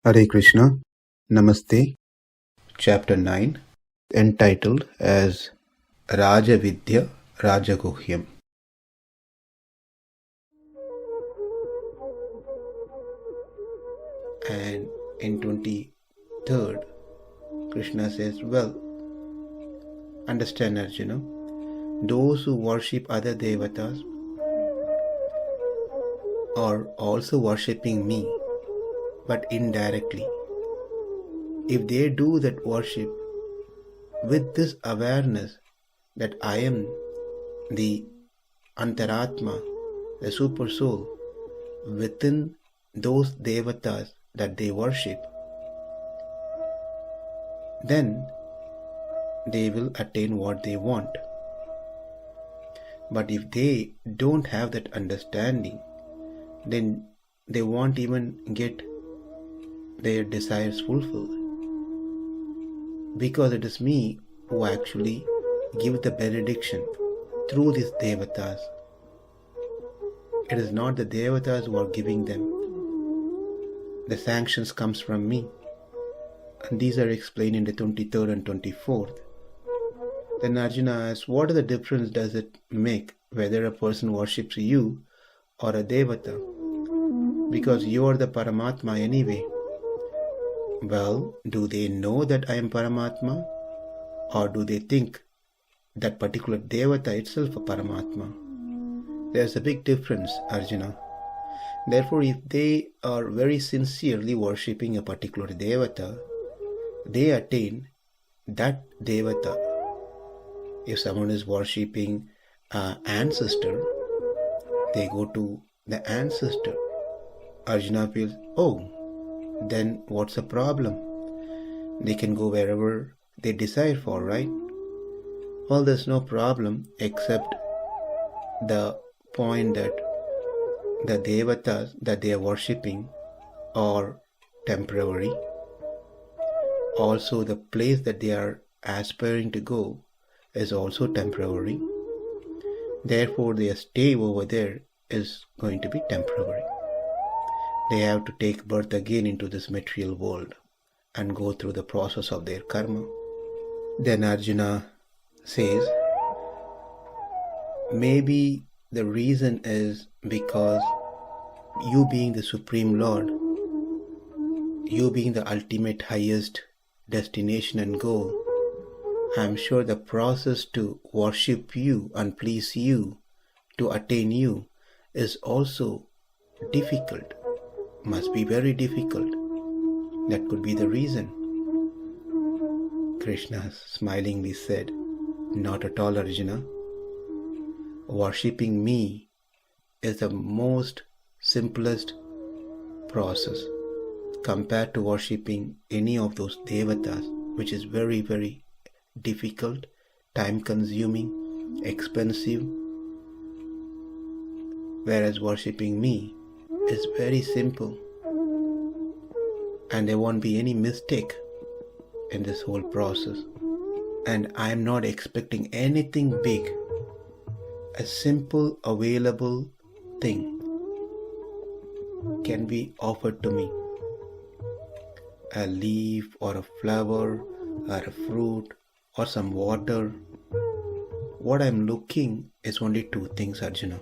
Hare Krishna, Namaste, Chapter 9, entitled as Raja Vidya Rajaguhyam. And in 23rd, Krishna says, well, understand Arjuna, those who worship other devatas are also worshipping me, but indirectly. If they do that worship with this awareness that I am the Antaratma, the super soul, within those devatas that they worship, then they will attain what they want. But if they don't have that understanding, then they won't even get their desires fulfilled. Because it is me who actually give the benediction through these devatas. It is not the devatas who are giving them. The sanctions comes from me. And these are explained in the 23rd and 24th. Then Arjuna asks, what the difference does it make whether a person worships you or a devata? Because you are the Paramatma anyway. Well, do they know that I am Paramatma? Or do they think that particular devata itself a Paramatma? There's a big difference, Arjuna. Therefore, if they are very sincerely worshipping a particular devata, they attain that devata. If someone is worshipping an ancestor, they go to the ancestor. Arjuna feels, oh, then what's the problem? They can go wherever they desire for, right? Well, there's no problem except the point that the devatas that they are worshipping are temporary. Also, the place that they are aspiring to go is also temporary. Therefore, their stay over there is going to be temporary. They have to take birth again into this material world and go through the process of their karma. Then Arjuna says, maybe the reason is because you being the Supreme Lord, you being the ultimate highest destination and goal, I am sure the process to worship you and please you, to attain you, is also difficult. Must be very difficult. That could be the reason. Krishna smilingly said, not at all, Arjuna. Worshipping me is the most simplest process compared to worshipping any of those devatas, which is very, very difficult, time-consuming, expensive. Whereas worshipping me is very simple, and there won't be any mistake in this whole process. And I am not expecting anything big. A simple available thing can be offered to me. A leaf or a flower or a fruit or some water. What I am looking is only two things, Arjuna.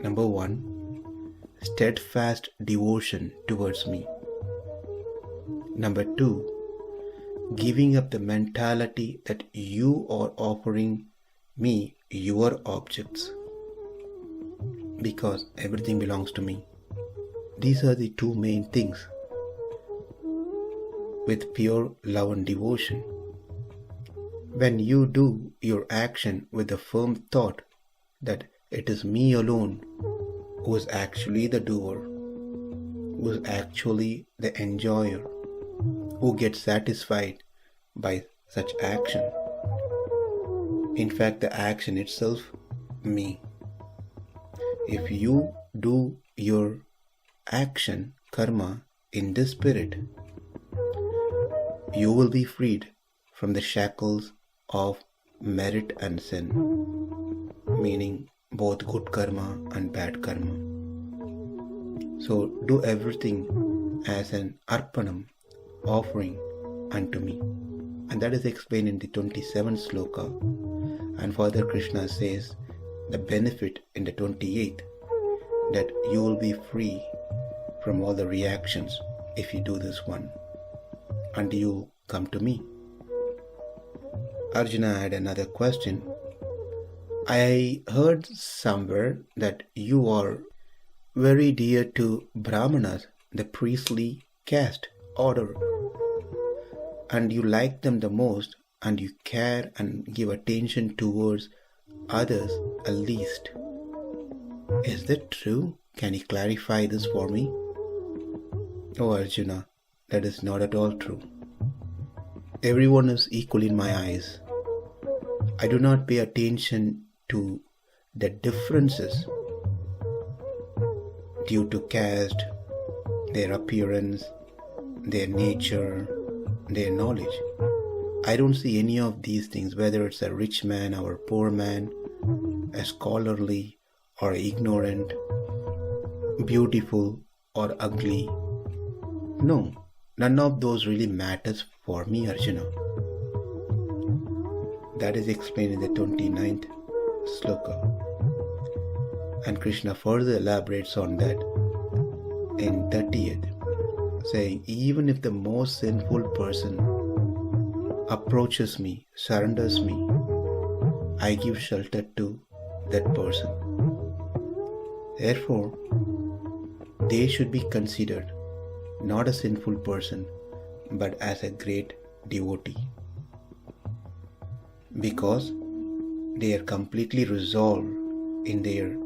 Number one, steadfast devotion towards me. Number two, giving up the mentality that you are offering me your objects, because everything belongs to me. These are the two main things. With pure love and devotion, when you do your action with the firm thought that it is me alone who is actually the doer, who is actually the enjoyer, who gets satisfied by such action. In fact, the action itself, me. If you do your action, karma, in this spirit, you will be freed from the shackles of merit and sin, meaning both good karma and bad karma. So do everything as an arpanam, offering unto me. And that is explained in the 27th sloka. And further Krishna says the benefit in the 28th, that you will be free from all the reactions if you do this one, and you come to me. Arjuna had another question. I heard somewhere that you are very dear to Brahmanas, the priestly caste order, and you like them the most, and you care and give attention towards others at least. Is that true? Can you clarify this for me? Oh Arjuna, that is not at all true. Everyone is equal in my eyes. I do not pay attention to the differences due to caste, their appearance, their nature, their knowledge. I don't see any of these things, whether it's a rich man or a poor man, a scholarly or ignorant, beautiful or ugly. No, none of those really matters for me, Arjuna. That is explained in the 29th sloka. And Krishna further elaborates on that in 30th, saying, even if the most sinful person approaches me, surrenders me, I give shelter to that person. Therefore, they should be considered not a sinful person, but as a great devotee, because they are completely resolved in their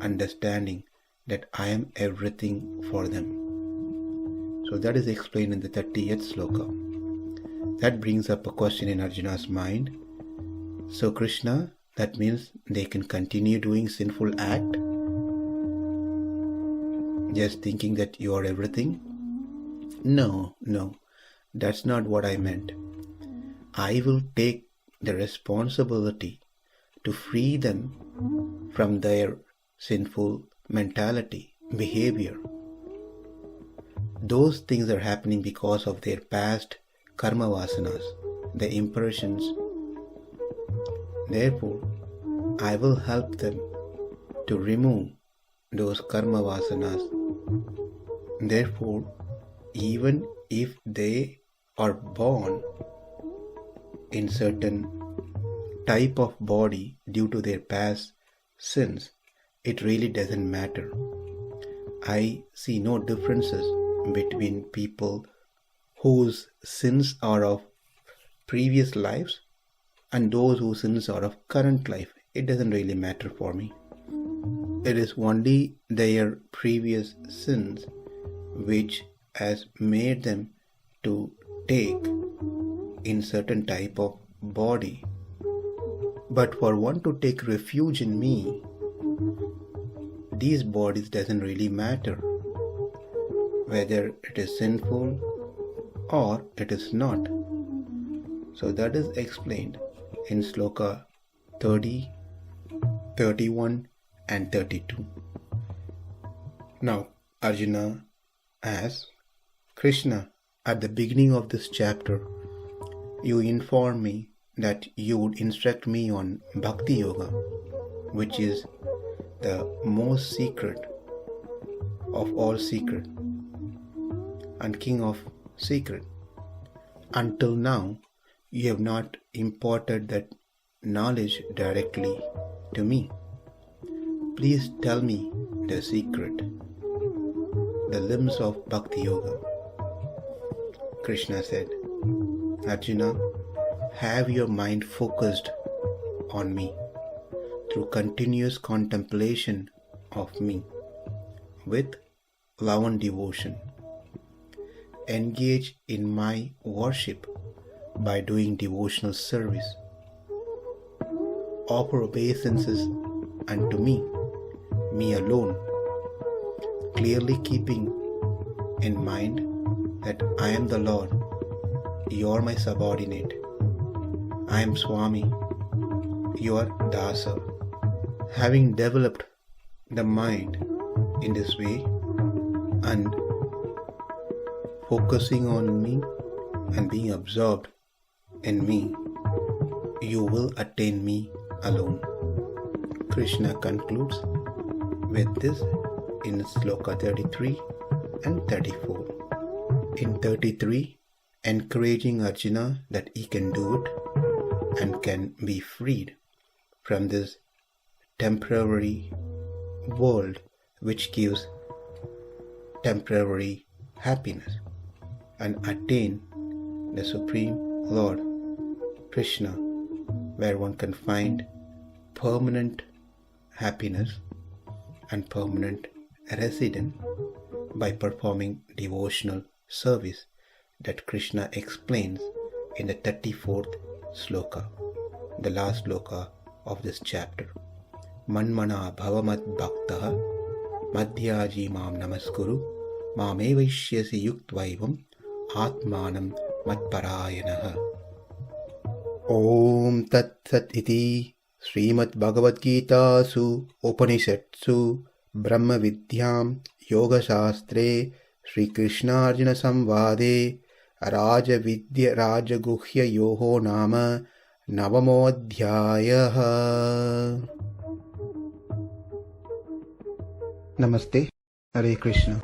understanding that I am everything for them. So that is explained in the 30th sloka. That brings up a question in Arjuna's mind. So Krishna, that means they can continue doing sinful act, just thinking that you are everything? No, that's not what I meant. I will take the responsibility to free them from their sinful mentality, behavior. Those things are happening because of their past karma vasanas, the impressions. Therefore, I will help them to remove those karma vasanas. Therefore, even if they are born in certain type of body due to their past sins, it really doesn't matter. I see no differences between people whose sins are of previous lives and those whose sins are of current life. It doesn't really matter for me. It is only their previous sins which has made them to take in certain type of body. But for one to take refuge in me, these bodies doesn't really matter, whether it is sinful or it is not. So that is explained in sloka 30, 31 and 32. Now Arjuna asks, Krishna, at the beginning of this chapter, you informed me that you would instruct me on Bhakti Yoga, which is the most secret of all secret and king of secret. Until now, you have not imparted that knowledge directly to me. Please tell me the secret, the limbs of Bhakti Yoga. Krishna said, Arjuna, have your mind focused on me through continuous contemplation of me with love and devotion. Engage in my worship by doing devotional service. Offer obeisances unto me alone, clearly keeping in mind that I am the Lord, you are my subordinate. I am Swami, you are Dasa. Having developed the mind in this way and focusing on me and being absorbed in me, you will attain me alone. Krishna concludes with this in Sloka 33 and 34. In 33, encouraging Arjuna that he can do it and can be freed from this temporary world which gives temporary happiness and attain the Supreme Lord Krishna, where one can find permanent happiness and permanent residence by performing devotional service that Krishna explains in the 34th sloka, the last sloka of this chapter. Manmana bhavamad bhaktaha madhyaji mam namaskuru mame vaishyasi yuktvaivam atmanam matparayanaha. Om tat sat iti Srimad Bhagavad Gita su Upanishatsu Brahma Vidyam Yoga Shastre Sri Krishna Arjuna Samvade Raja Vidya Raja Guhya Yoho Nama Navamodhyayaha. Namaste. Hare Krishna.